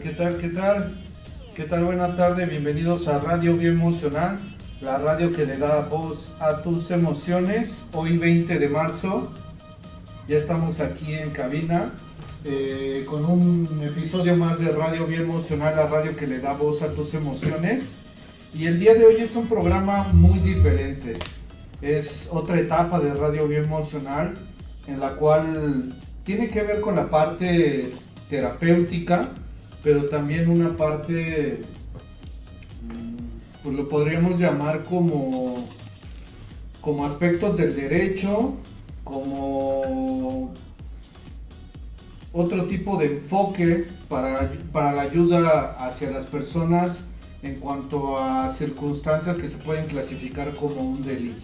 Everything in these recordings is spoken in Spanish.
¿Qué tal? ¿Qué tal? ¿Qué tal? Buena tarde, bienvenidos a Radio Biemocional, la radio que le da voz a tus emociones. Hoy 20 de marzo, ya estamos aquí en cabina con un episodio más de Radio Biemocional, la radio que le da voz a tus emociones. Y el día de hoy es un programa muy diferente, es otra etapa de Radio Biemocional en la cual tiene que ver con la parte terapéutica, pero también una parte, pues lo podríamos llamar como aspectos del derecho, como otro tipo de enfoque para la ayuda hacia las personas en cuanto a circunstancias que se pueden clasificar como un delito.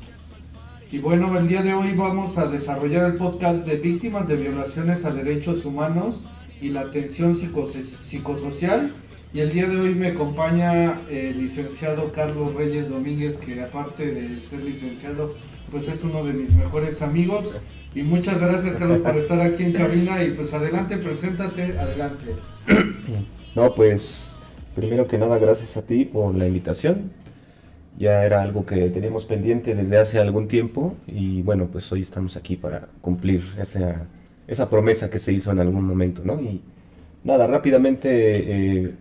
Y bueno, el día de hoy vamos a desarrollar el podcast de víctimas de violaciones a derechos humanos y la atención psicosocial. Y el día de hoy me acompaña el licenciado Carlos Reyes Domínguez, que aparte de ser licenciado, pues es uno de mis mejores amigos. Y muchas gracias, Carlos, por estar aquí en cabina. Y pues adelante, preséntate, adelante. No, pues primero que nada, gracias a ti por la invitación. Ya era algo que teníamos pendiente desde hace algún tiempo y bueno, pues hoy estamos aquí para cumplir esa promesa que se hizo en algún momento, ¿no? Y nada, rápidamente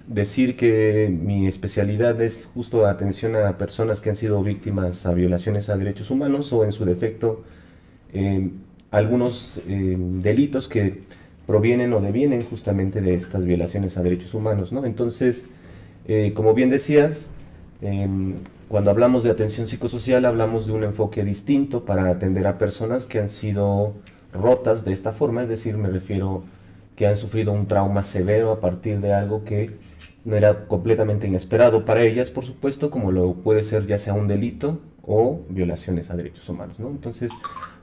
decir que mi especialidad es justo atención a personas que han sido víctimas a violaciones a derechos humanos o en su defecto eh, algunos delitos que provienen o devienen justamente de estas violaciones a derechos humanos, ¿no? Entonces, como bien decías, cuando hablamos de atención psicosocial hablamos de un enfoque distinto para atender a personas que han sido rotas de esta forma, es decir, me refiero que han sufrido un trauma severo a partir de algo que no era completamente inesperado para ellas, por supuesto, como lo puede ser ya sea un delito o violaciones a derechos humanos, ¿no? Entonces,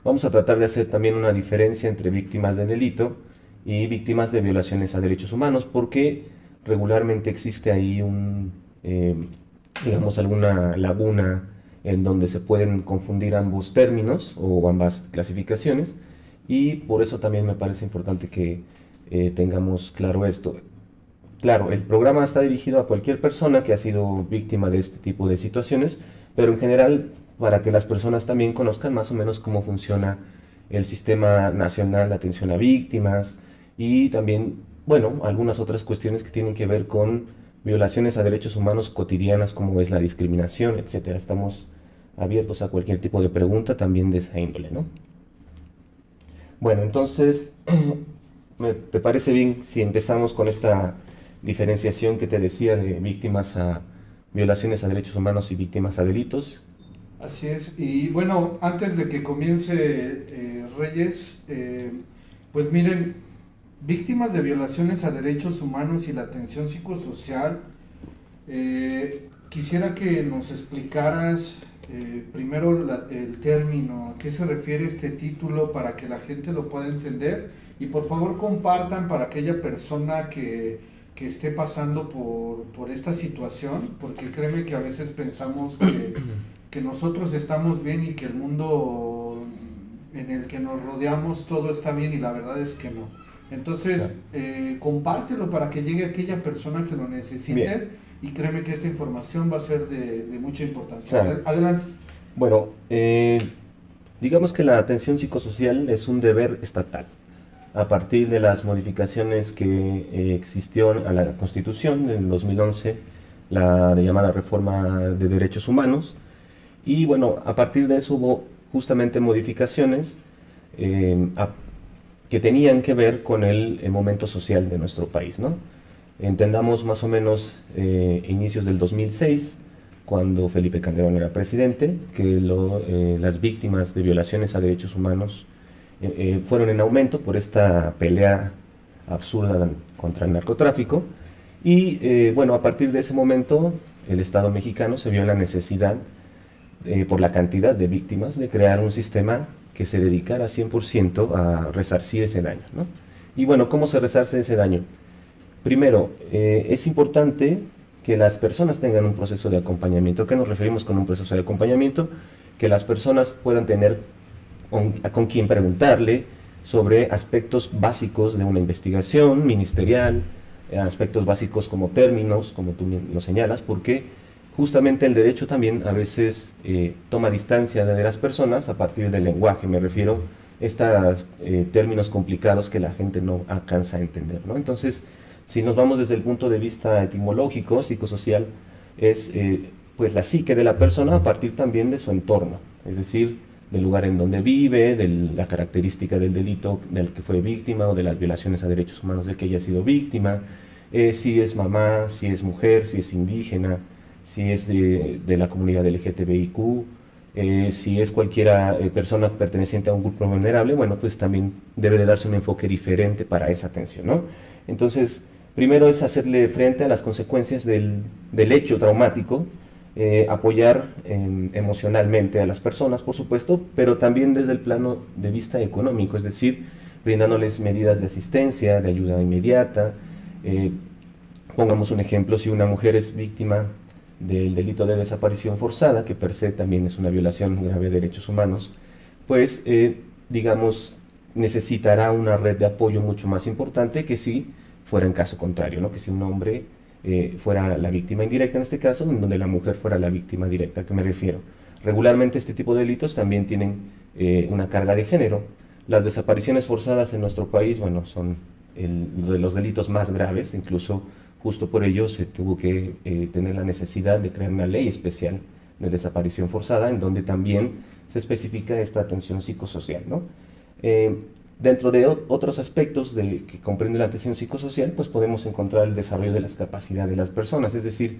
vamos a tratar de hacer también una diferencia entre víctimas de delito y víctimas de violaciones a derechos humanos, porque regularmente existe ahí digamos, alguna laguna en donde se pueden confundir ambos términos o ambas clasificaciones, y por eso también me parece importante que tengamos claro esto. Claro, el programa está dirigido a cualquier persona que ha sido víctima de este tipo de situaciones, pero en general para que las personas también conozcan más o menos cómo funciona el Sistema Nacional de Atención a Víctimas y también, bueno, algunas otras cuestiones que tienen que ver con violaciones a derechos humanos cotidianas como es la discriminación, etcétera. Estamos abiertos a cualquier tipo de pregunta también de esa índole, ¿no? Bueno, entonces, ¿te parece bien si empezamos con esta diferenciación que te decía de víctimas a violaciones a derechos humanos y víctimas a delitos? Así es. Y bueno, antes de que comience Reyes, pues miren, víctimas de violaciones a derechos humanos y la atención psicosocial, quisiera que nos explicaras primero el término, a qué se refiere este título para que la gente lo pueda entender y por favor compartan para aquella persona que esté pasando por esta situación, porque créeme que a veces pensamos que nosotros estamos bien y que el mundo en el que nos rodeamos todo está bien y la verdad es que no. Entonces, Claro. compártelo para que llegue a aquella persona que lo Bien, necesite y créeme que esta información va a ser de mucha importancia. claro. Adelante. Bueno, digamos que la atención psicosocial es un deber estatal. A partir de las modificaciones que existió a la Constitución en 2011, la de llamada Reforma de Derechos Humanos, y bueno, a partir de eso hubo justamente modificaciones eh, a- que tenían que ver con el momento social de nuestro país, ¿no? Entendamos más o menos inicios del 2006, cuando Felipe Calderón era presidente, que las víctimas de violaciones a derechos humanos fueron en aumento por esta pelea absurda contra el narcotráfico. Y bueno, a partir de ese momento el Estado mexicano se vio en la necesidad, por la cantidad de víctimas, de crear un sistema que se dedicara 100% a resarcir ese daño, ¿no? Y bueno, ¿cómo se resarce ese daño? Primero, es importante que las personas tengan un proceso de acompañamiento. ¿A qué nos referimos con un proceso de acompañamiento? Que las personas puedan tener con quien preguntarle sobre aspectos básicos de una investigación ministerial, aspectos básicos como términos, como tú lo señalas, porque justamente el derecho también a veces toma distancia de las personas a partir del lenguaje. Me refiero a estos términos complicados que la gente no alcanza a entender, ¿no? Entonces, si nos vamos desde el punto de vista etimológico, psicosocial, es pues la psique de la persona a partir también de su entorno, es decir, del lugar en donde vive, de la característica del delito del que fue víctima o de las violaciones a derechos humanos del que haya sido víctima, si es mamá, si es mujer, si es indígena, si es de la comunidad LGTBIQ, si es cualquiera persona perteneciente a un grupo vulnerable, bueno, pues también debe de darse un enfoque diferente para esa atención, ¿no? Entonces, primero es hacerle frente a las consecuencias del hecho traumático, apoyar emocionalmente a las personas, por supuesto, pero también desde el plano de vista económico, es decir, brindándoles medidas de asistencia, de ayuda inmediata. Eh, Pongamos un ejemplo, si una mujer es víctima del delito de desaparición forzada, que per se también es una violación grave de derechos humanos, pues, digamos, necesitará una red de apoyo mucho más importante que si fuera en caso contrario, ¿no? Que si un hombre fuera la víctima indirecta en este caso, en donde la mujer fuera la víctima directa. ¿A qué me refiero? Regularmente este tipo de delitos también tienen una carga de género. Las desapariciones forzadas en nuestro país, bueno, son de los delitos más graves, incluso justo por ello se tuvo que tener la necesidad de crear una ley especial de desaparición forzada, en donde también se especifica esta atención psicosocial, ¿no? Dentro de otros aspectos que comprende la atención psicosocial, pues podemos encontrar el desarrollo de las capacidades de las personas, es decir,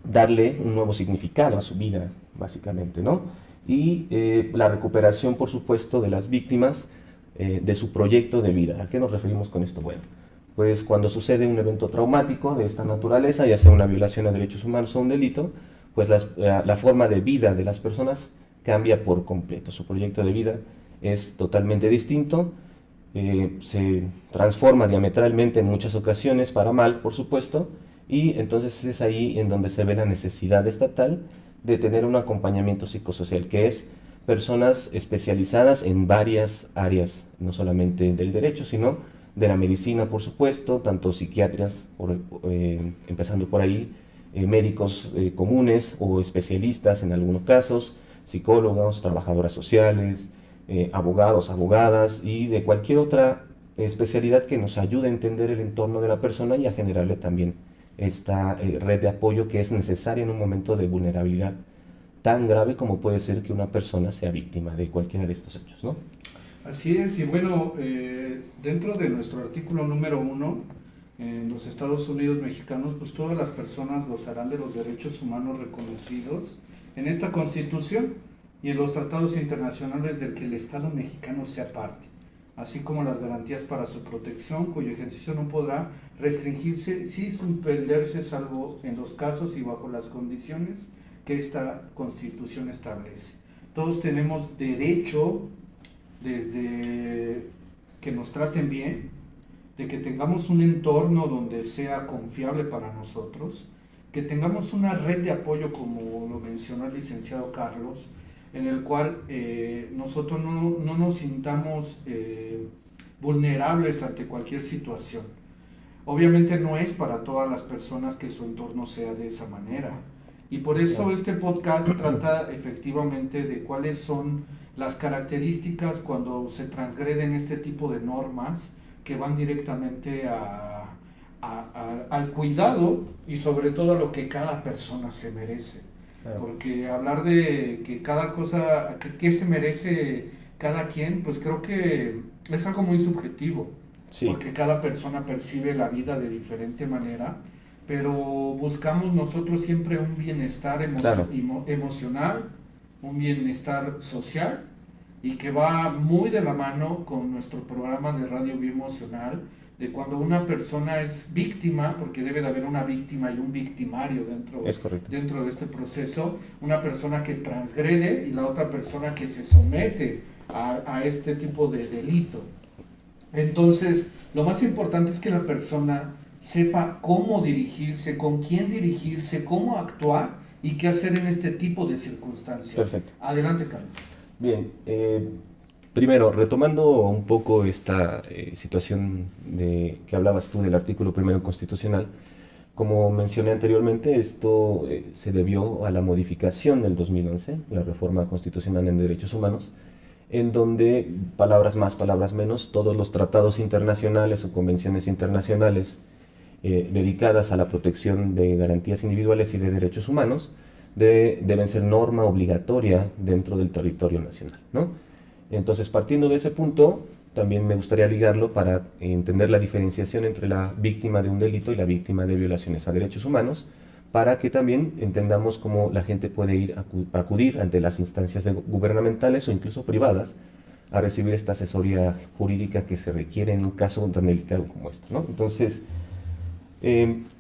darle un nuevo significado a su vida, básicamente, ¿no? Y la recuperación, por supuesto, de las víctimas de su proyecto de vida. ¿A qué nos referimos con esto? Bueno, pues cuando sucede un evento traumático de esta naturaleza, ya sea una violación a derechos humanos o un delito, pues la forma de vida de las personas cambia por completo. Su proyecto de vida es totalmente distinto, se transforma diametralmente en muchas ocasiones para mal, por supuesto, y entonces es ahí en donde se ve la necesidad estatal de tener un acompañamiento psicosocial, que es personas especializadas en varias áreas, no solamente del derecho, sino de la medicina, por supuesto, tanto psiquiatras, empezando por ahí, médicos comunes o especialistas en algunos casos, psicólogos, trabajadoras sociales, abogados, abogadas y de cualquier otra especialidad que nos ayude a entender el entorno de la persona y a generarle también esta red de apoyo que es necesaria en un momento de vulnerabilidad tan grave como puede ser que una persona sea víctima de cualquiera de estos hechos, ¿no? Así es, y bueno, dentro de nuestro artículo número 1, en los Estados Unidos mexicanos, pues todas las personas gozarán de los derechos humanos reconocidos en esta Constitución y en los tratados internacionales del que el Estado mexicano sea parte, así como las garantías para su protección, cuyo ejercicio no podrá restringirse si suspenderse, salvo en los casos y bajo las condiciones que esta Constitución establece. Todos tenemos derecho, desde que nos traten bien, de que tengamos un entorno donde sea confiable para nosotros, que tengamos una red de apoyo, como lo mencionó el licenciado Carlos, en el cual nosotros no nos sintamos vulnerables ante cualquier situación. Obviamente no es para todas las personas que su entorno sea de esa manera. Y por eso este podcast trata efectivamente de cuáles son las características cuando se transgreden este tipo de normas que van directamente al cuidado y sobre todo a lo que cada persona se merece. Porque hablar de que cada cosa, que se merece cada quien, pues creo que es algo muy subjetivo. Sí. Porque cada persona percibe la vida de diferente manera, pero buscamos nosotros siempre un bienestar emocional, un bienestar social, y que va muy de la mano con nuestro programa de Radio Bioemocional, de cuando una persona es víctima, porque debe de haber una víctima y un victimario dentro de este proceso, una persona que transgrede y la otra persona que se somete a este tipo de delito. Entonces, lo más importante es que la persona sepa cómo dirigirse, con quién dirigirse, cómo actuar y qué hacer en este tipo de circunstancias. Perfecto. Adelante, Carlos. Bien, primero, retomando un poco esta situación que hablabas tú del artículo primero constitucional, como mencioné anteriormente, esto se debió a la modificación del 2011, la reforma constitucional en derechos humanos, en donde, palabras más, palabras menos, todos los tratados internacionales o convenciones internacionales dedicadas a la protección de garantías individuales y de derechos humanos deben ser norma obligatoria dentro del territorio nacional, ¿no? Entonces, partiendo de ese punto, también me gustaría ligarlo para entender la diferenciación entre la víctima de un delito y la víctima de violaciones a derechos humanos, para que también entendamos cómo la gente puede acudir ante las instancias gubernamentales o incluso privadas a recibir esta asesoría jurídica que se requiere en un caso tan delicado como este, ¿no? Entonces,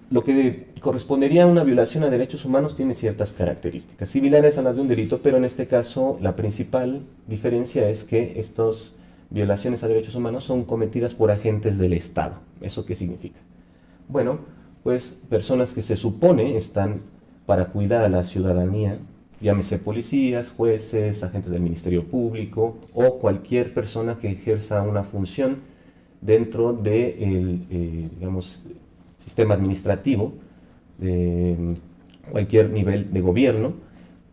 lo que correspondería a una violación a derechos humanos tiene ciertas características similares a las de un delito, pero en este caso la principal diferencia es que estas violaciones a derechos humanos son cometidas por agentes del Estado. ¿Eso qué significa? Bueno, pues personas que se supone están para cuidar a la ciudadanía, llámese policías, jueces, agentes del Ministerio Público o cualquier persona que ejerza una función dentro de digamos, sistema administrativo de cualquier nivel de gobierno,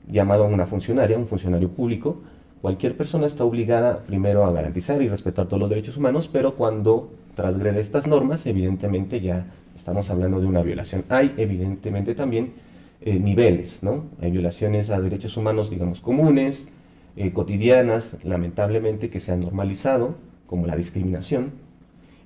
llamado a una funcionaria, un funcionario público, cualquier persona está obligada primero a garantizar y respetar todos los derechos humanos, pero cuando transgrede estas normas, evidentemente ya estamos hablando de una violación. Hay evidentemente también niveles, ¿no? Hay violaciones a derechos humanos, digamos, comunes, cotidianas, lamentablemente, que se han normalizado, como la discriminación,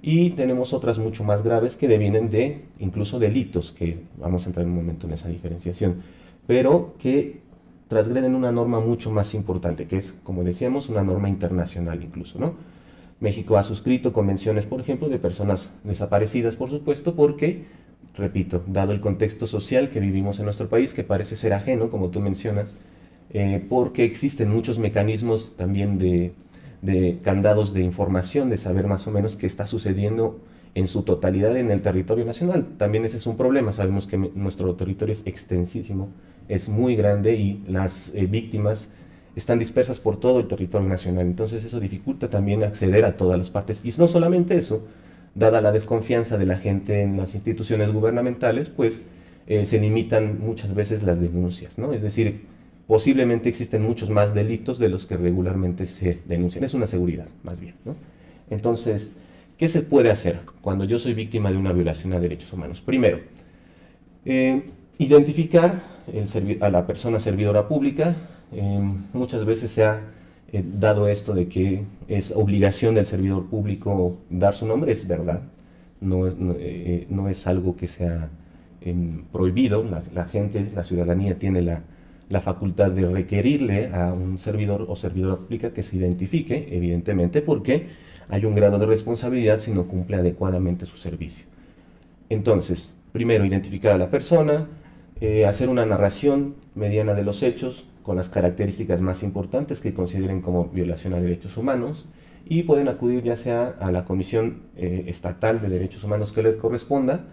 y tenemos otras mucho más graves que devienen de incluso delitos, que vamos a entrar en un momento en esa diferenciación, pero que transgreden una norma mucho más importante, que es, como decíamos, una norma internacional incluso, ¿no? México ha suscrito convenciones, por ejemplo, de personas desaparecidas, por supuesto, porque, repito, dado el contexto social que vivimos en nuestro país, que parece ser ajeno, como tú mencionas, porque existen muchos mecanismos también de candados de información, de saber más o menos qué está sucediendo en su totalidad en el territorio nacional. También ese es un problema, sabemos que nuestro territorio es extensísimo, es muy grande y las víctimas están dispersas por todo el territorio nacional, entonces eso dificulta también acceder a todas las partes. Y no solamente eso, dada la desconfianza de la gente en las instituciones gubernamentales, pues se limitan muchas veces las denuncias, ¿no? Es decir, posiblemente existen muchos más delitos de los que regularmente se denuncian. Es una seguridad, más bien, ¿no? Entonces, ¿qué se puede hacer cuando yo soy víctima de una violación a derechos humanos? Primero, identificar a la persona servidora pública. Muchas veces se ha dado esto de que es obligación del servidor público dar su nombre, es verdad, no es algo que sea prohibido. La gente, la ciudadanía tiene la facultad de requerirle a un servidor o servidora pública que se identifique, evidentemente, porque hay un grado de responsabilidad si no cumple adecuadamente su servicio. Entonces, primero identificar a la persona, hacer una narración mediana de los hechos con las características más importantes que consideren como violación a derechos humanos, y pueden acudir ya sea a la Comisión Estatal de Derechos Humanos que les corresponda,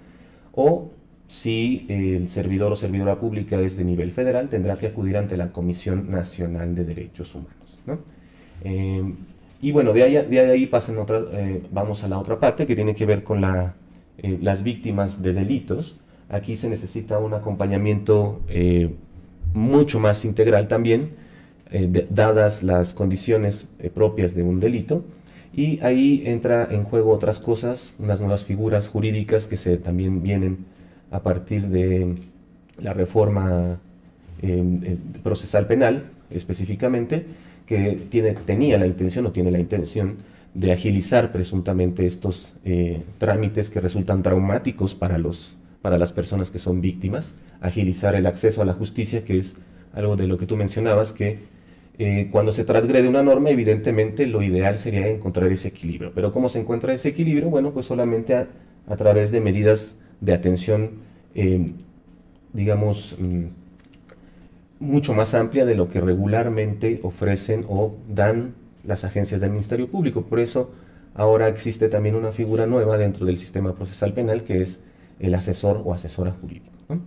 o si el servidor o servidora pública es de nivel federal, tendrá que acudir ante la Comisión Nacional de Derechos Humanos, ¿no? Y bueno, de ahí vamos a la otra parte que tiene que ver con las víctimas de delitos. Aquí se necesita un acompañamiento mucho más integral también, dadas las condiciones propias de un delito, y ahí entra en juego otras cosas, unas nuevas figuras jurídicas que también vienen a partir de la reforma procesal penal, específicamente, que tenía la intención o tiene la intención de agilizar presuntamente estos trámites que resultan traumáticos para las personas que son víctimas, agilizar el acceso a la justicia, que es algo de lo que tú mencionabas, que cuando se transgrede una norma, evidentemente lo ideal sería encontrar ese equilibrio. Pero ¿cómo se encuentra ese equilibrio? Bueno, pues solamente a través de medidas de atención, digamos, mucho más amplia de lo que regularmente ofrecen o dan las agencias del Ministerio Público. Por eso ahora existe también una figura nueva dentro del sistema procesal penal, que es el asesor o asesora jurídico, ¿no?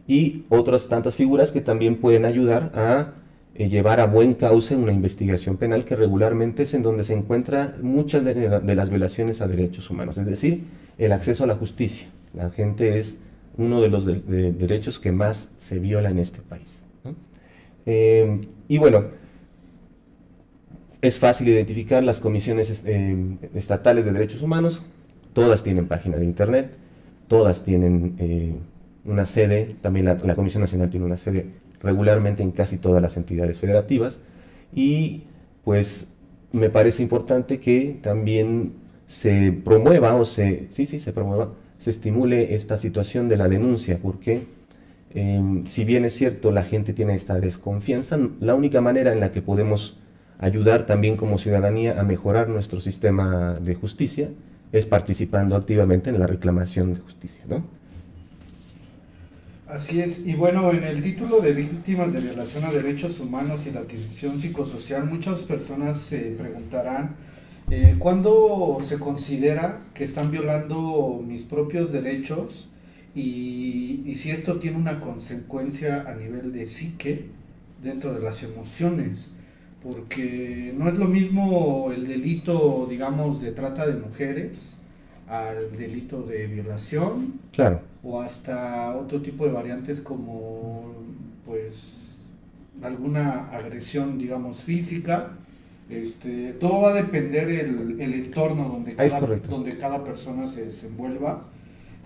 Y otras tantas figuras que también pueden ayudar a llevar a buen cauce una investigación penal, que regularmente es en donde se encuentran muchas de las violaciones a derechos humanos, es decir, el acceso a la justicia. La gente es uno de los derechos que más se viola en este país, ¿no? Y bueno, es fácil identificar las comisiones estatales de derechos humanos. Todas tienen página de internet, todas tienen una sede, también la Comisión Nacional tiene una sede regularmente en casi todas las entidades federativas, y pues me parece importante que también se promueva se estimule esta situación de la denuncia, porque si bien es cierto la gente tiene esta desconfianza, la única manera en la que podemos ayudar también como ciudadanía a mejorar nuestro sistema de justicia es participando activamente en la reclamación de justicia, ¿no? Así es, y bueno, en el título de víctimas de violación a derechos humanos y la atención psicosocial, muchas personas se preguntarán, ¿cuándo se considera que están violando mis propios derechos? Y si esto tiene una consecuencia a nivel de psique dentro de las emociones, porque no es lo mismo el delito, digamos, de trata de mujeres al delito de violación, Claro, o hasta otro tipo de variantes como pues alguna agresión, digamos, física. Todo va a depender el entorno es correcto. donde cada persona se desenvuelva.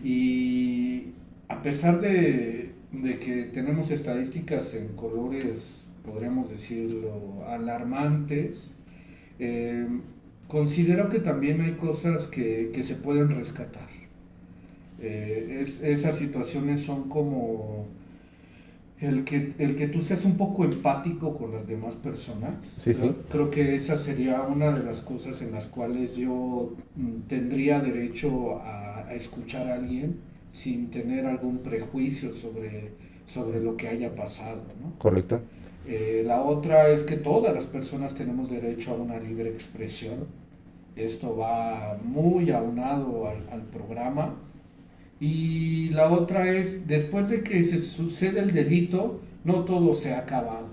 Y a pesar de que tenemos estadísticas en colores, podríamos decirlo, alarmantes, eh, considero que también hay cosas que se pueden rescatar. Esas situaciones son como el que tú seas un poco empático con las demás personas. Sí, sí, Creo que esa sería una de las cosas en las cuales yo tendría derecho a escuchar a alguien sin tener algún prejuicio sobre lo que haya pasado, ¿no? correcto. La otra es que todas las personas tenemos derecho a una libre expresión. Esto va muy aunado al programa. Y la otra es, después de que se sucede el delito, no todo se ha acabado.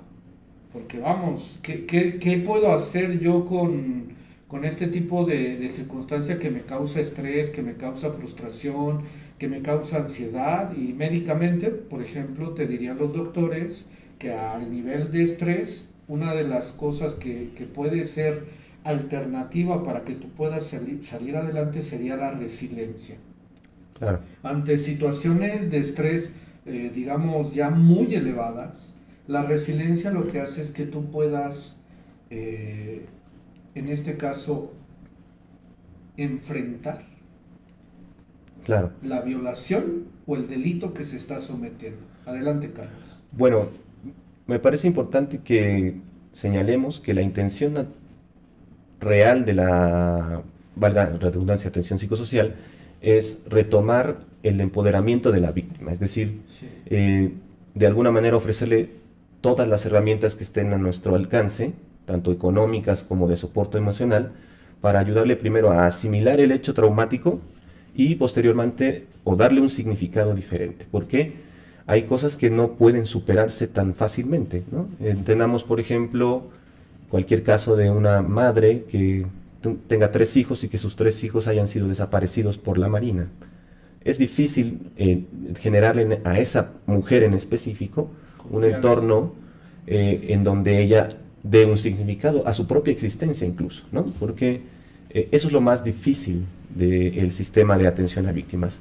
Porque vamos, ¿qué puedo hacer yo con este tipo de circunstancia que me causa estrés, que me causa frustración, que me causa ansiedad? Y médicamente, por ejemplo, te dirían los doctores que al nivel de estrés, una de las cosas que puede ser alternativa para que tú puedas salir adelante sería la resiliencia. Claro. Ante situaciones de estrés, digamos, ya muy elevadas, la resiliencia lo que hace es que tú puedas, eh, en este caso, enfrentar Claro. la violación o el delito que se está sometiendo. Adelante, Carlos. Bueno, me parece importante que señalemos que la intención real de la, valga la redundancia, atención psicosocial, es retomar el empoderamiento de la víctima, es decir, Sí. de alguna manera ofrecerle todas las herramientas que estén a nuestro alcance, tanto económicas como de soporte emocional, para ayudarle primero a asimilar el hecho traumático y posteriormente o darle un significado diferente. ¿Por qué? Hay cosas que no pueden superarse tan fácilmente, ¿no? Entendamos, por ejemplo, cualquier caso de una madre que tenga 3 hijos y que sus 3 hijos hayan sido desaparecidos por la Marina. Es difícil generarle a esa mujer en específico un Confianza. entorno en donde ella dé un significado a su propia existencia incluso, ¿no? Porque eso es lo más difícil del sistema de atención a víctimas.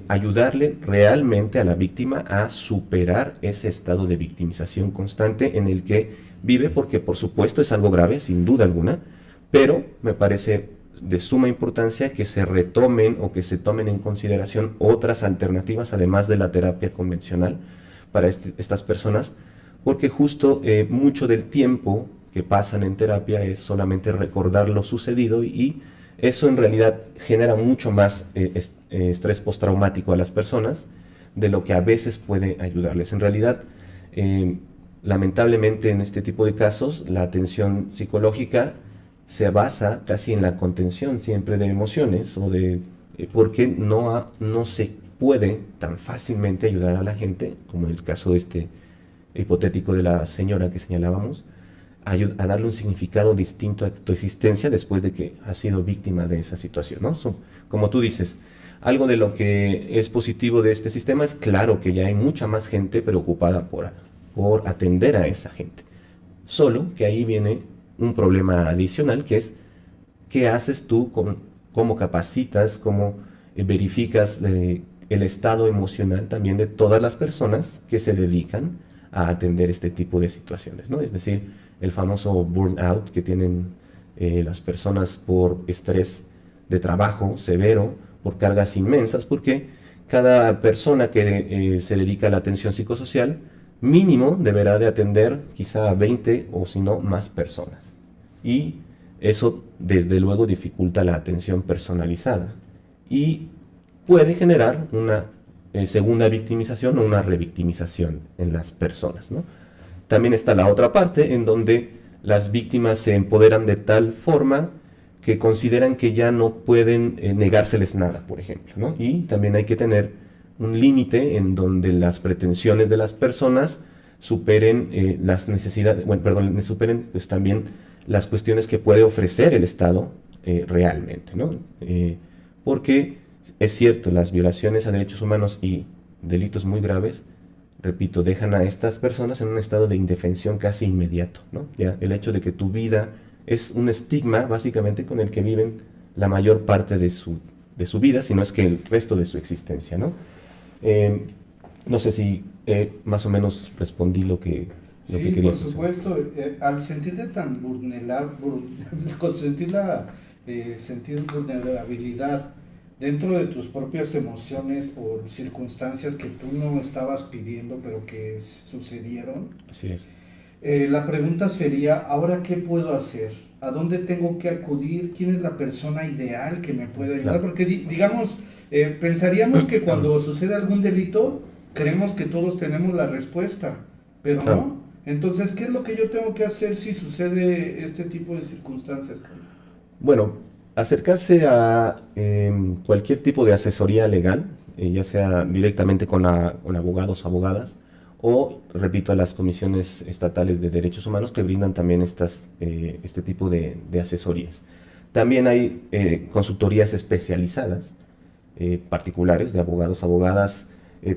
Ayudarle realmente a la víctima a superar ese estado de victimización constante en el que vive, porque por supuesto es algo grave, sin duda alguna, pero me parece de suma importancia que se retomen o que se tomen en consideración otras alternativas, además de la terapia convencional, para estas personas, porque justo mucho del tiempo que pasan en terapia es solamente recordar lo sucedido y eso en realidad genera mucho más estrés postraumático a las personas de lo que a veces puede ayudarles. En realidad, lamentablemente en este tipo de casos, la atención psicológica se basa casi en la contención siempre de emociones o de porque no se puede tan fácilmente ayudar a la gente, como en el caso hipotético de la señora que señalábamos, a darle un significado distinto a tu existencia después de que has sido víctima de esa situación, ¿no? Como tú dices, algo de lo que es positivo de este sistema es claro que ya hay mucha más gente preocupada por atender a esa gente. Solo que ahí viene un problema adicional que es qué haces tú, cómo capacitas, cómo verificas el estado emocional también de todas las personas que se dedican a atender este tipo de situaciones, ¿no? Es decir, el famoso burnout que tienen las personas por estrés de trabajo severo, por cargas inmensas, porque cada persona que se dedica a la atención psicosocial mínimo deberá de atender quizá a 20 o si no más personas. Y eso desde luego dificulta la atención personalizada y puede generar una segunda victimización o una revictimización en las personas, ¿no? También está la otra parte en donde las víctimas se empoderan de tal forma que consideran que ya no pueden negárseles nada, por ejemplo, ¿no? Y también hay que tener un límite en donde las pretensiones de las personas superen las necesidades, superen pues también las cuestiones que puede ofrecer el Estado realmente, ¿no? porque es cierto, las violaciones a derechos humanos y delitos muy graves, repito, dejan a estas personas en un estado de indefensión casi inmediato, ¿no? Ya el hecho de que tu vida es un estigma básicamente con el que viven la mayor parte de su vida, si no es que el resto de su existencia, ¿no? Eh, no sé si más o menos respondí lo que Sí, por querías hacer. supuesto, al sentirte tan vulnerable, con sentir vulnerabilidad dentro de tus propias emociones por circunstancias que tú no estabas pidiendo, pero que sucedieron, Así es. la pregunta sería, ¿ahora qué puedo hacer? ¿A dónde tengo que acudir? ¿Quién es la persona ideal que me puede ayudar? Claro. Porque digamos, pensaríamos que cuando sucede algún delito, creemos que todos tenemos la respuesta, pero Claro. no. Entonces, ¿qué es lo que yo tengo que hacer si sucede este tipo de circunstancias, Carlos? Bueno, acercarse a cualquier tipo de asesoría legal, ya sea directamente con abogados o abogadas, o, repito, a las comisiones estatales de derechos humanos que brindan también este tipo de asesorías. También hay consultorías especializadas, particulares, de abogados, abogadas,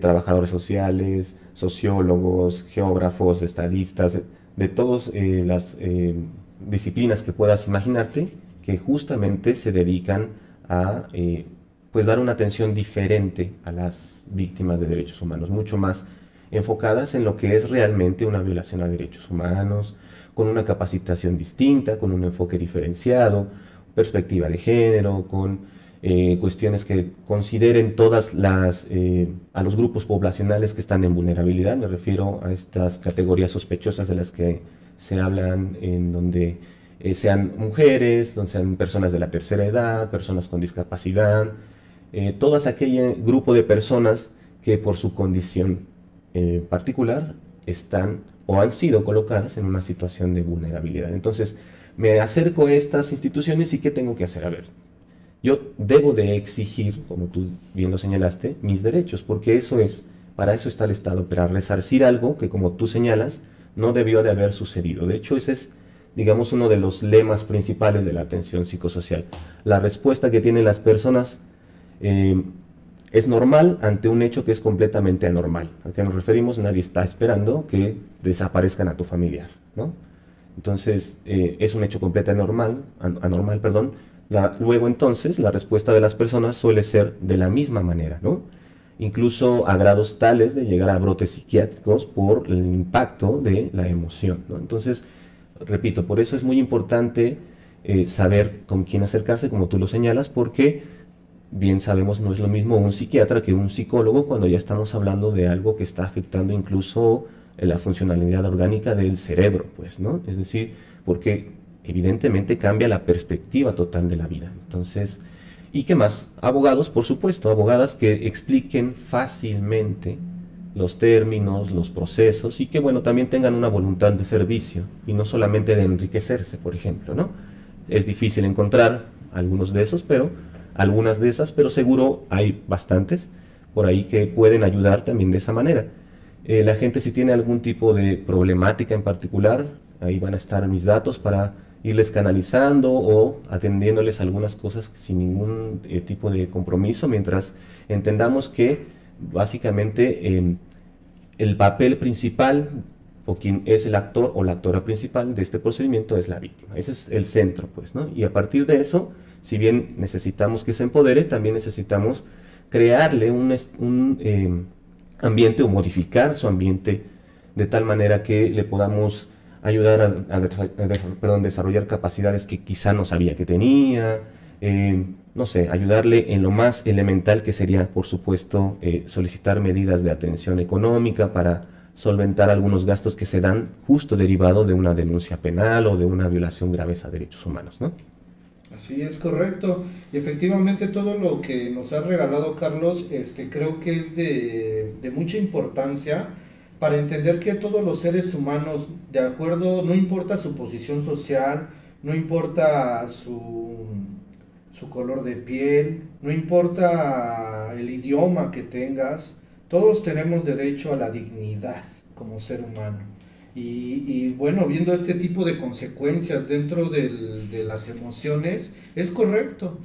trabajadores sociales, sociólogos, geógrafos, estadistas, de todas las disciplinas que puedas imaginarte, que justamente se dedican a pues dar una atención diferente a las víctimas de derechos humanos, mucho más enfocadas en lo que es realmente una violación a derechos humanos, con una capacitación distinta, con un enfoque diferenciado, perspectiva de género, con cuestiones que consideren a los grupos poblacionales que están en vulnerabilidad. Me refiero a estas categorías sospechosas de las que se hablan, en donde sean mujeres, donde sean personas de la tercera edad, personas con discapacidad, todas aquel grupo de personas que por su condición particular están o han sido colocadas en una situación de vulnerabilidad. Entonces, me acerco a estas instituciones y ¿qué tengo que hacer? A ver, yo debo de exigir, como tú bien lo señalaste, mis derechos, porque para eso está el Estado, para resarcir algo que, como tú señalas, no debió de haber sucedido. De hecho, ese es, digamos, uno de los lemas principales de la atención psicosocial. La respuesta que tienen las personas eh, es normal ante un hecho que es completamente anormal. ¿A qué nos referimos? Nadie está esperando que desaparezcan a tu familiar, ¿no? Entonces, es un hecho completamente anormal, perdón. Luego, entonces, la respuesta de las personas suele ser de la misma manera, ¿no? Incluso a grados tales de llegar a brotes psiquiátricos por el impacto de la emoción, ¿no? Entonces, repito, por eso es muy importante saber con quién acercarse, como tú lo señalas, porque bien sabemos no es lo mismo un psiquiatra que un psicólogo cuando ya estamos hablando de algo que está afectando incluso la funcionalidad orgánica del cerebro, pues, ¿no? Es decir, porque evidentemente cambia la perspectiva total de la vida. Entonces, ¿y qué más? Abogados, por supuesto, abogadas que expliquen fácilmente los términos, los procesos y que, bueno, también tengan una voluntad de servicio y no solamente de enriquecerse, por ejemplo, ¿no? Es difícil encontrar algunos de esos, pero algunas de esas, pero seguro hay bastantes por ahí que pueden ayudar también de esa manera. La gente si tiene algún tipo de problemática en particular, ahí van a estar mis datos para irles canalizando o atendiéndoles algunas cosas sin ningún tipo de compromiso, mientras entendamos que básicamente el papel principal o quien es el actor o la actora principal de este procedimiento es la víctima. Ese es el centro, pues, ¿no? Y a partir de eso, si bien necesitamos que se empodere, también necesitamos crearle un ambiente o modificar su ambiente de tal manera que le podamos ayudar a desarrollar capacidades que quizá no sabía que tenía, no sé, ayudarle en lo más elemental que sería, por supuesto, solicitar medidas de atención económica para solventar algunos gastos que se dan justo derivado de una denuncia penal o de una violación grave a derechos humanos, ¿no? Así es correcto. Y efectivamente todo lo que nos ha regalado Carlos, creo que es de mucha importancia para entender que todos los seres humanos, de acuerdo, no importa su posición social, no importa su color de piel, no importa el idioma que tengas, todos tenemos derecho a la dignidad como ser humano. Y bueno, viendo este tipo de consecuencias dentro de las emociones, es correcto.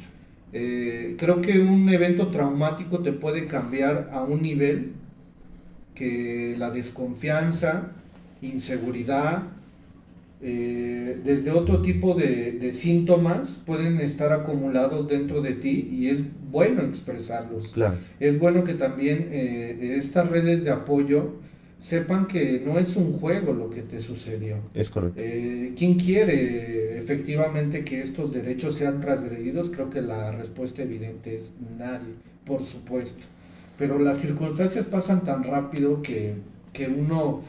Creo que un evento traumático te puede cambiar a un nivel que la desconfianza, inseguridad, desde otro tipo de síntomas pueden estar acumulados dentro de ti y es bueno expresarlos. Claro, Es bueno que también estas redes de apoyo sepan que no es un juego lo que te sucedió. es correcto. ¿Quién quiere efectivamente que estos derechos sean transgredidos? Creo que la respuesta evidente es nadie, por supuesto. Pero las circunstancias pasan tan rápido que uno,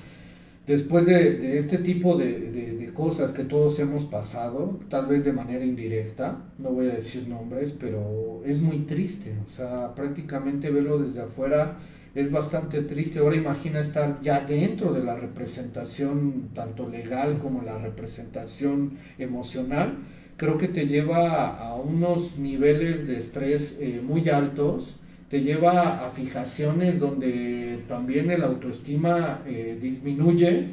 después de este tipo de cosas que todos hemos pasado, tal vez de manera indirecta, no voy a decir nombres, pero es muy triste. O sea, prácticamente verlo desde afuera es bastante triste. Ahora imagina estar ya dentro de la representación, tanto legal como la representación emocional. Creo que te lleva a unos niveles de estrés muy altos, te lleva a fijaciones donde también el autoestima disminuye,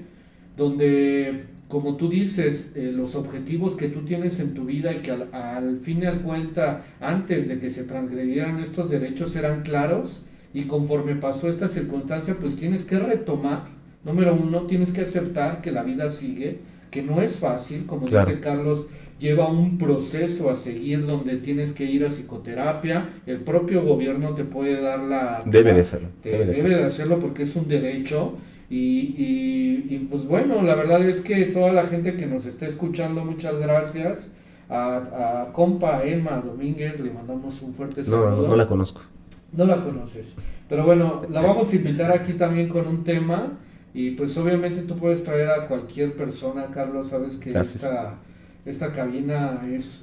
donde, como tú dices, los objetivos que tú tienes en tu vida y que al fin y al cuenta, antes de que se transgredieran estos derechos, eran claros, y conforme pasó esta circunstancia, pues tienes que retomar. Número uno, tienes que aceptar que la vida sigue, que no es fácil, como Claro, dice Carlos, lleva un proceso a seguir donde tienes que ir a psicoterapia, el propio gobierno te puede dar debe de hacerlo, debe de debe hacerlo. de hacerlo porque es un derecho y pues bueno, la verdad es que toda la gente que nos está escuchando, muchas gracias. A compa Emma Domínguez le mandamos un fuerte No, no la saludo. conozco. No la conoces. Pero bueno, la vamos a invitar aquí también con un tema y pues obviamente tú puedes traer a cualquier persona, Carlos, sabes que Gracias. esta cabina es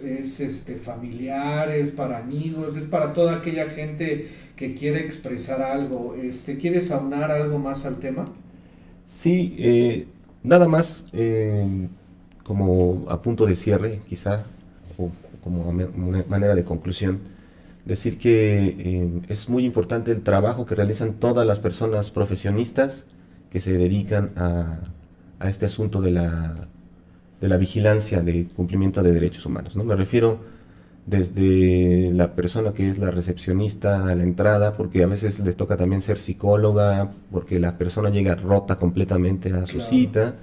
familiar, es para amigos, es para toda aquella gente que quiere expresar algo. ¿Quieres aunar algo más al tema? Sí, nada más como a punto de cierre, quizá, o como una manera de conclusión, decir que es muy importante el trabajo que realizan todas las personas profesionistas que se dedican a este asunto de la vigilancia de cumplimiento de derechos humanos, ¿no? Me refiero desde la persona que es la recepcionista a la entrada, porque a veces les toca también ser psicóloga, porque la persona llega rota completamente a su Claro. cita,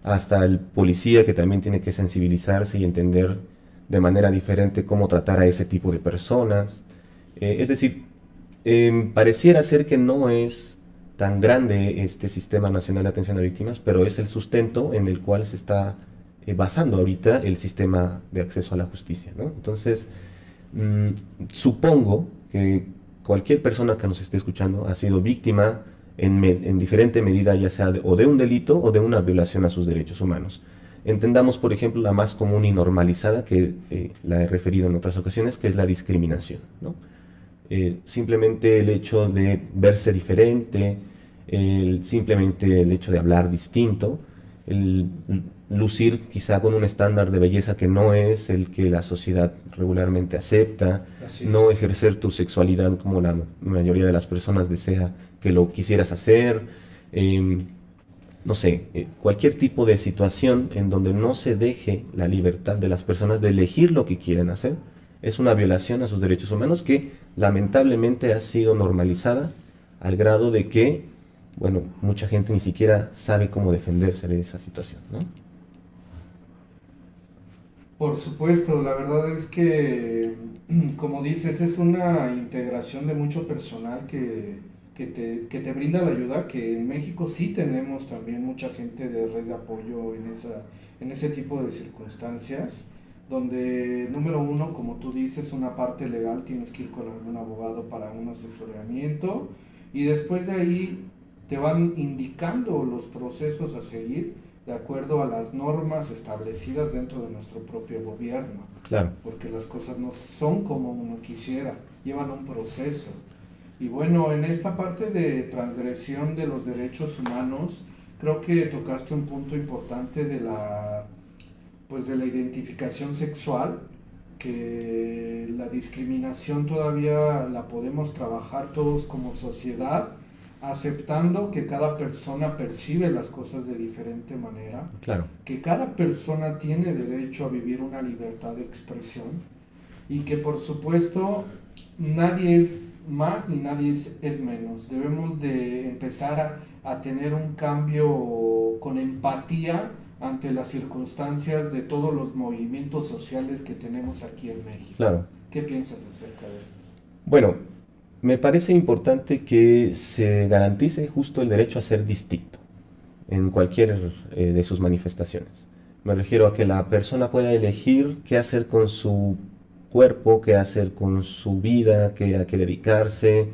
hasta el policía que también tiene que sensibilizarse y entender de manera diferente cómo tratar a ese tipo de personas. Es decir, pareciera ser que no es tan grande este Sistema Nacional de Atención a Víctimas, pero es el sustento en el cual se está basando ahorita el sistema de acceso a la justicia, ¿no? Entonces, supongo que cualquier persona que nos esté escuchando ha sido víctima en diferente medida, ya sea o de un delito o de una violación a sus derechos humanos. Entendamos, por ejemplo, la más común y normalizada, que la he referido en otras ocasiones, que es la discriminación, ¿no? Simplemente el hecho de verse diferente, simplemente el hecho de hablar distinto, el lucir quizá con un estándar de belleza que no es el que la sociedad regularmente acepta, Así no es. ejercer tu sexualidad como la mayoría de las personas desea que lo quisieras hacer, eh, no sé, cualquier tipo de situación en donde no se deje la libertad de las personas de elegir lo que quieren hacer, es una violación a sus derechos humanos que lamentablemente ha sido normalizada al grado de que, bueno, mucha gente ni siquiera sabe cómo defenderse de esa situación, ¿no? Por supuesto, la verdad es que, como dices, es una integración de mucho personal que te brinda la ayuda, que en México sí tenemos también mucha gente de red de apoyo en ese tipo de circunstancias, donde número uno, como tú dices, una parte legal, tienes que ir con algún abogado para un asesoramiento y después de ahí te van indicando los procesos a seguir de acuerdo a las normas establecidas dentro de nuestro propio gobierno, Claro, porque las cosas no son como uno quisiera, llevan un proceso. Y bueno, en esta parte de transgresión de los derechos humanos, creo que tocaste un punto importante pues de la identificación sexual, que la discriminación todavía la podemos trabajar todos como sociedad, aceptando que cada persona percibe las cosas de diferente manera, claro, que cada persona tiene derecho a vivir una libertad de expresión, y que por supuesto nadie es más ni nadie es menos. Debemos de empezar a tener un cambio con empatía ante las circunstancias de todos los movimientos sociales que tenemos aquí en México. Claro. ¿Qué piensas acerca de esto? Bueno, me parece importante que se garantice justo el derecho a ser distinto en cualquier de sus manifestaciones. Me refiero a que la persona pueda elegir qué hacer con su cuerpo, qué hacer con su vida, a qué dedicarse,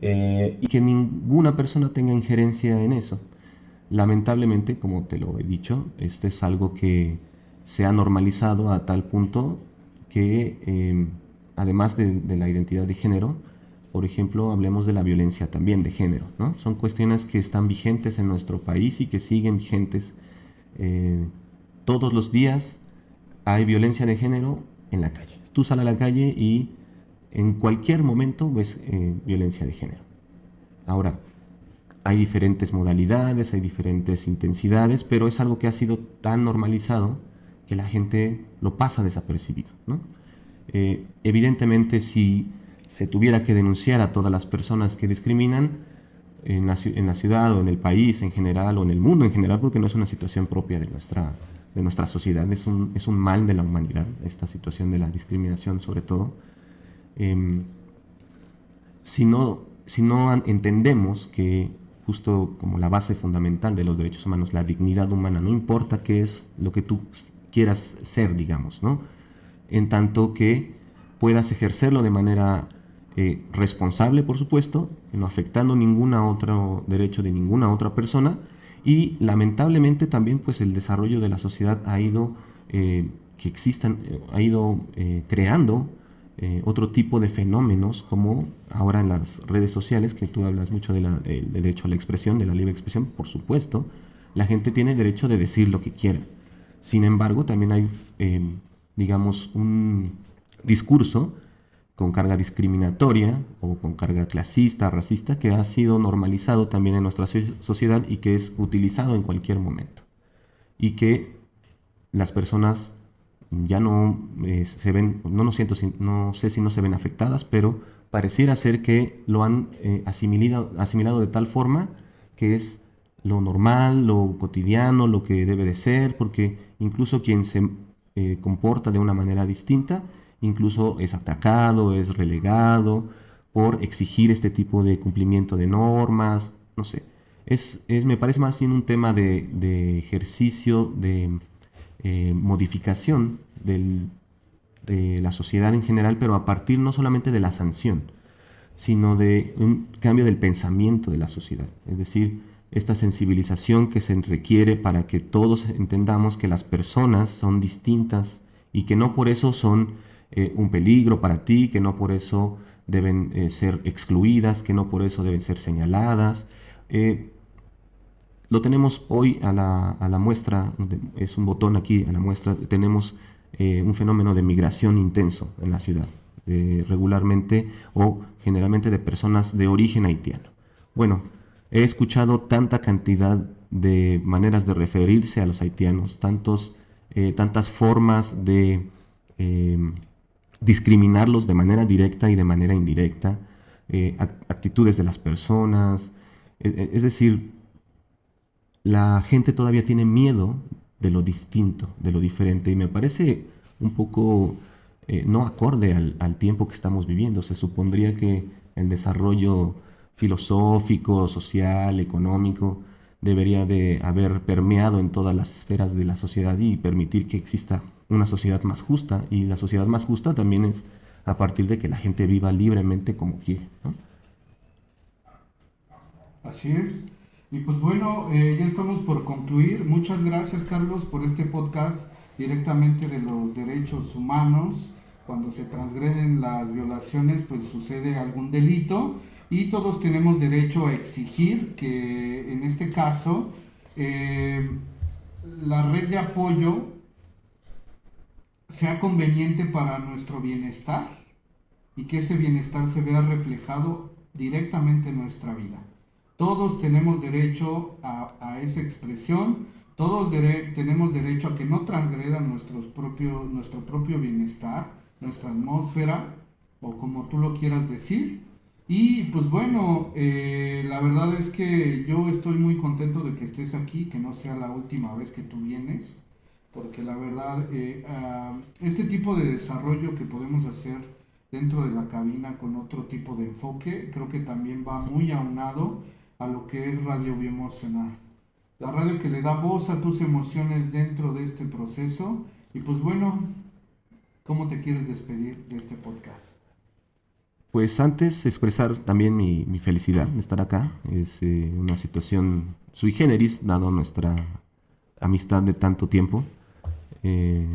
y que ninguna persona tenga injerencia en eso. Lamentablemente, como te lo he dicho, este es algo que se ha normalizado a tal punto que, además de la identidad de género, por ejemplo, hablemos de la violencia también de género, ¿no? Son cuestiones que están vigentes en nuestro país y que siguen vigentes. Todos los días hay violencia de género en la calle. Tú sales a la calle y en cualquier momento ves violencia de género. Ahora, hay diferentes modalidades, hay diferentes intensidades, pero es algo que ha sido tan normalizado que la gente lo pasa desapercibido, ¿no? Evidentemente, si se tuviera que denunciar a todas las personas que discriminan en la ciudad o en el país en general o en el mundo en general, porque no es una situación propia de nuestra sociedad, es un mal de la humanidad, esta situación de la discriminación sobre todo. Si no entendemos que justo como la base fundamental de los derechos humanos, la dignidad humana, no importa qué es lo que tú quieras ser, digamos, ¿no? En tanto que puedas ejercerlo de manera responsable, por supuesto, no afectando ningún otro derecho de ninguna otra persona, y lamentablemente también pues el desarrollo de la sociedad ha ido creando otro tipo de fenómenos, como ahora en las redes sociales, que tú hablas mucho del derecho a la expresión, de la libre expresión. Por supuesto, la gente tiene derecho de decir lo que quiera. Sin embargo, también hay, digamos, un discurso con carga discriminatoria o con carga clasista, racista, que ha sido normalizado también en nuestra sociedad y que es utilizado en cualquier momento. Y que las personas ya no se ven, no sé si no se ven afectadas, pero pareciera ser que lo han asimilado de tal forma que es lo normal, lo cotidiano, lo que debe de ser, porque incluso quien se comporta de una manera distinta, incluso es atacado, es relegado por exigir este tipo de cumplimiento de normas, no sé. Me parece más bien un tema de ejercicio, de modificación de la sociedad en general, pero a partir no solamente de la sanción, sino de un cambio del pensamiento de la sociedad. Es decir, esta sensibilización que se requiere para que todos entendamos que las personas son distintas y que no por eso son un peligro para ti, que no por eso deben ser excluidas, que no por eso deben ser señaladas. Lo tenemos hoy a la muestra, es un botón aquí a la muestra, tenemos un fenómeno de migración intenso en la ciudad, regularmente o generalmente de personas de origen haitiano. Bueno, he escuchado tanta cantidad de maneras de referirse a los haitianos, tantas formas de discriminarlos de manera directa y de manera indirecta, actitudes de las personas, es decir, la gente todavía tiene miedo de lo distinto, de lo diferente, y me parece un poco no acorde al tiempo que estamos viviendo. Se supondría que el desarrollo filosófico, social, económico, debería de haber permeado en todas las esferas de la sociedad y permitir que exista una sociedad más justa, y la sociedad más justa también es a partir de que la gente viva libremente como quiere, ¿no? Así es. Y pues bueno, ya estamos por concluir. Muchas gracias, Carlos, por este podcast directamente de los derechos humanos. Cuando se transgreden las violaciones, pues sucede algún delito y todos tenemos derecho a exigir que en este caso la red de apoyo sea conveniente para nuestro bienestar y que ese bienestar se vea reflejado directamente en nuestra vida. Todos tenemos derecho a esa expresión, todos tenemos derecho a que no transgredan nuestro propio bienestar, nuestra atmósfera, o como tú lo quieras decir. Y pues bueno, la verdad es que yo estoy muy contento de que estés aquí, que no sea la última vez que tú vienes, porque la verdad, este tipo de desarrollo que podemos hacer dentro de la cabina con otro tipo de enfoque, creo que también va muy aunado a lo que es Radio Bioemocional. La radio que le da voz a tus emociones dentro de este proceso. Y pues bueno, ¿cómo te quieres despedir de este podcast? Pues antes expresar también mi felicidad de estar acá. Es una situación sui generis, dado nuestra amistad de tanto tiempo. Eh,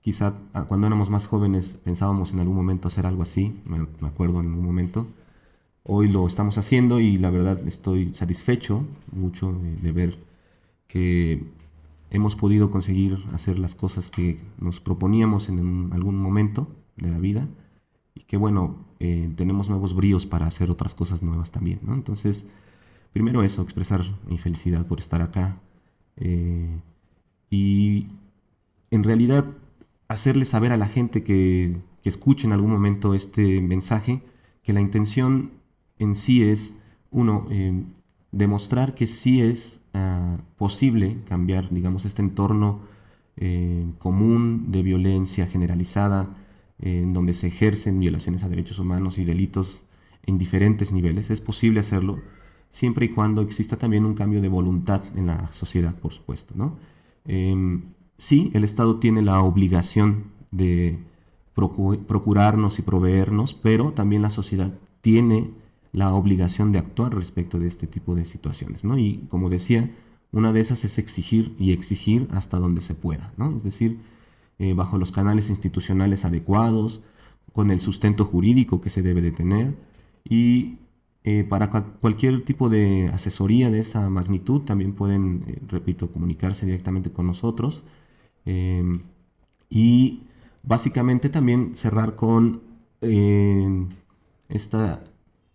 Quizá cuando éramos más jóvenes pensábamos en algún momento hacer algo así, me acuerdo en algún momento. Hoy lo estamos haciendo y la verdad estoy satisfecho mucho de ver que hemos podido conseguir hacer las cosas que nos proponíamos en algún momento de la vida y que bueno, tenemos nuevos bríos para hacer otras cosas nuevas también, ¿no? Entonces, primero eso, expresar mi felicidad por estar acá y en realidad hacerle saber a la gente que escuche en algún momento este mensaje que la intención en sí es, uno, demostrar que sí es posible cambiar, digamos, este entorno común de violencia generalizada, en donde se ejercen violaciones a derechos humanos y delitos en diferentes niveles. Es posible hacerlo siempre y cuando exista también un cambio de voluntad en la sociedad, por supuesto, ¿no? Sí, el Estado tiene la obligación de procurarnos y proveernos, pero también la sociedad tiene la obligación de actuar respecto de este tipo de situaciones, ¿no? Y como decía, una de esas es exigir y exigir hasta donde se pueda, ¿no? Es decir, bajo los canales institucionales adecuados, con el sustento jurídico que se debe de tener y para cualquier tipo de asesoría de esa magnitud también pueden, repito, comunicarse directamente con nosotros. Y básicamente también cerrar con esta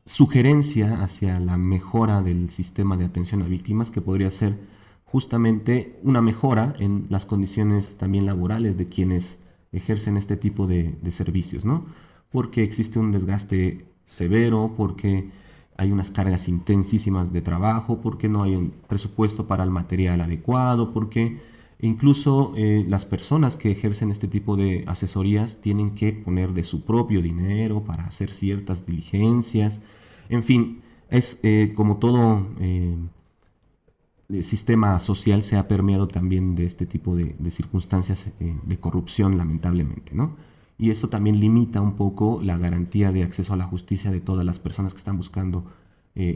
sugerencia hacia la mejora del sistema de atención a víctimas, que podría ser justamente una mejora en las condiciones también laborales de quienes ejercen este tipo de servicios, ¿no? Porque existe un desgaste severo, porque hay unas cargas intensísimas de trabajo, porque no hay un presupuesto para el material adecuado, porque incluso las personas que ejercen este tipo de asesorías tienen que poner de su propio dinero para hacer ciertas diligencias. En fin, es como todo el sistema social se ha permeado también de este tipo de circunstancias de corrupción, lamentablemente, ¿no? Y eso también limita un poco la garantía de acceso a la justicia de todas las personas que están buscando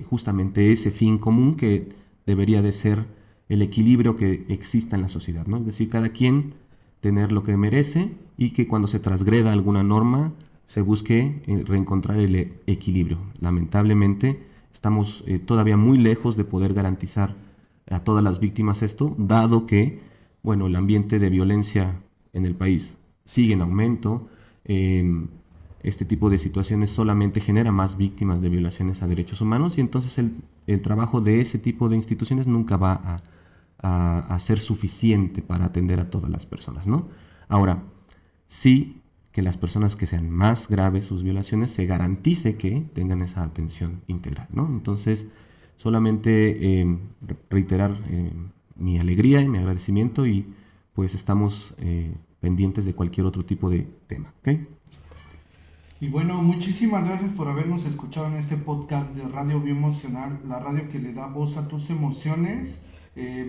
justamente ese fin común que debería de ser el equilibrio que exista en la sociedad, ¿no? Es decir, cada quien tener lo que merece y que cuando se transgreda alguna norma se busque reencontrar el equilibrio. Lamentablemente estamos todavía muy lejos de poder garantizar a todas las víctimas esto, dado que, bueno, el ambiente de violencia en el país sigue en aumento. Este tipo de situaciones solamente genera más víctimas de violaciones a derechos humanos y entonces el trabajo de ese tipo de instituciones nunca va a ser suficiente para atender a todas las personas, ¿no? Ahora, sí que las personas que sean más graves sus violaciones se garantice que tengan esa atención integral, ¿no? Entonces, solamente reiterar mi alegría y mi agradecimiento y pues estamos pendientes de cualquier otro tipo de tema, ¿ok? Y bueno, muchísimas gracias por habernos escuchado en este podcast de Radio Bioemocional, la radio que le da voz a tus emociones.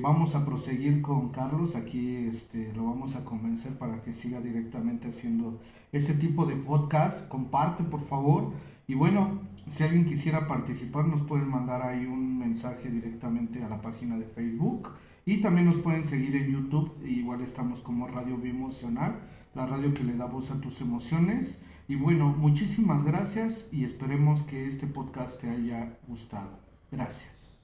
Vamos a proseguir con Carlos, aquí lo vamos a convencer para que siga directamente haciendo este tipo de podcast. Comparte, por favor. Y bueno, si alguien quisiera participar, nos pueden mandar ahí un mensaje directamente a la página de Facebook. Y también nos pueden seguir en YouTube, igual estamos como Radio Bioemocional, la radio que le da voz a tus emociones. Y bueno, muchísimas gracias y esperemos que este podcast te haya gustado. Gracias.